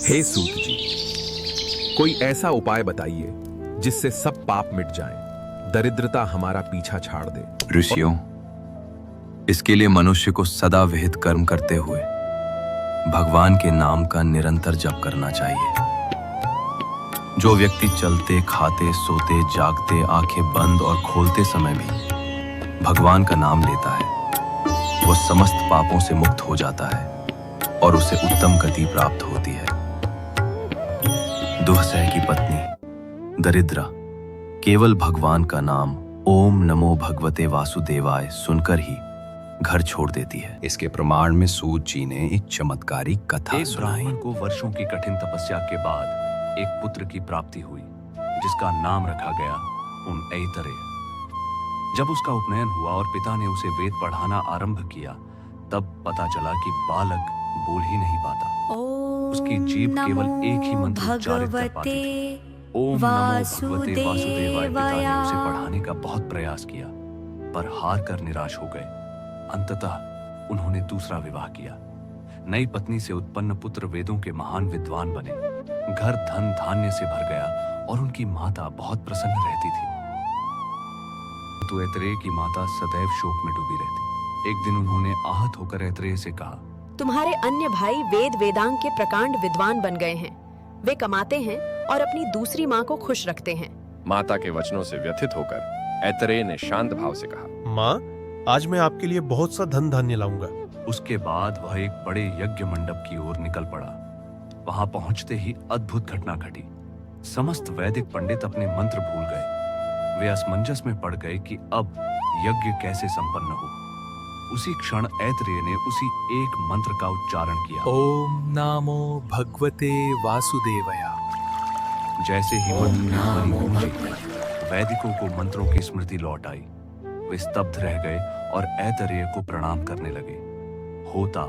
हे सूत जी, कोई ऐसा उपाय बताइए जिससे सब पाप मिट जाएं, दरिद्रता हमारा पीछा छाड़ दे। ऋषियों, इसके लिए मनुष्य को सदा विहित कर्म करते हुए भगवान के नाम का निरंतर जप करना चाहिए। जो व्यक्ति चलते, खाते, सोते, जागते, आंखें बंद और खोलते समय भी भगवान का नाम लेता है, वो समस्त पापों से मुक्त हो जाता है और उसे उत्तम गति प्राप्त होती है। दुहसह की पत्नी दरिद्रा केवल भगवान का नाम ओम नमो भगवते वासुदेवाय सुनकर ही घर छोड़ देती है। इसके प्रमाण में सूत जी ने एक चमत्कारी कथा एक सुनाई। ब्राह्मण को वर्षों की कठिन तपस्या के बाद एक पुत्र की प्राप्ति हुई, जिसका नाम रखा गया ऐतरेय। जब उसका उपनयन हुआ और पिता ने उसे वेद पढ़ाना आरंभ किया, तब पता चला कि बालक बोल ही नहीं पाता। उसकी जीभ केवल एक ही मंत्र उच्चारित कर पाती थी, ओम नमो भगवते वासुदेवाय। पिता ने उसे पढ़ाने का बहुत प्रयास किया, पर हार कर निराश हो गए। अंततः उन्होंने दूसरा विवाह किया। नई पत्नी से उत्पन्न पुत्र वेदों के महान विद्वान बने। घर धन धान्य से भर गया और उनकी माता बहुत प्रसन्न रहती थी। तो ऐतरेय की माता सदैव शोक में डूबी रहती। एक दिन उन्होंने आहत होकर ऐतरेय से कहा, तुम्हारे अन्य भाई वेद वेदांग के प्रकांड विद्वान बन गए हैं। वे कमाते हैं और अपनी दूसरी माँ को खुश रखते हैं। माता के वचनों से व्यथित होकर ऐतरेय ने शांत भाव से कहा, माँ, आज मैं आपके लिए बहुत सा धन धान्य लाऊंगा। उसके बाद वह एक बड़े यज्ञ मंडप की ओर निकल पड़ा। वहां पहुंचते ही अद्भुत घटना घटी। समस्त वैदिक पंडित अपने मंत्र भूल गए। वे असमंजस में पड़ गए कि अब यज्ञ कैसे संपन्न हो। उसी क्षण ऐतरेय ने उसी एक मंत्र का उच्चारण किया, ओम नमो भगवते वासुदेवाय। जैसे ही मंत्र की ध्वनि गूंजी, वैदिकों को मंत्रों की स्मृति लौट आई। वे स्तब्ध रह गए और ऐतरेय को प्रणाम करने लगे। होता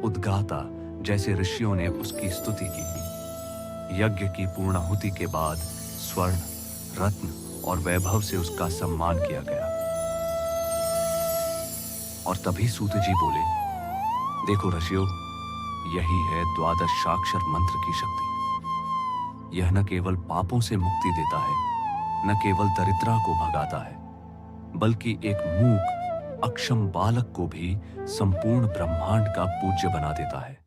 उद्गाता जैसे ऋषियों ने उसकी स्तुति की। यज्ञ की पूर्णाहुति के बाद स्वर्ण, रत्न और वैभव से उसका सम्मान किया गया। और तभी सूत जी बोले, देखो ऋषियों, यही है द्वादशाक्षर मंत्र की शक्ति। यह न केवल पापों से मुक्ति देता है, न केवल दरिद्रता को भगाता है, बल्कि एक मूक अक्षम बालक को भी संपूर्ण ब्रह्मांड का पूज्य बना देता है।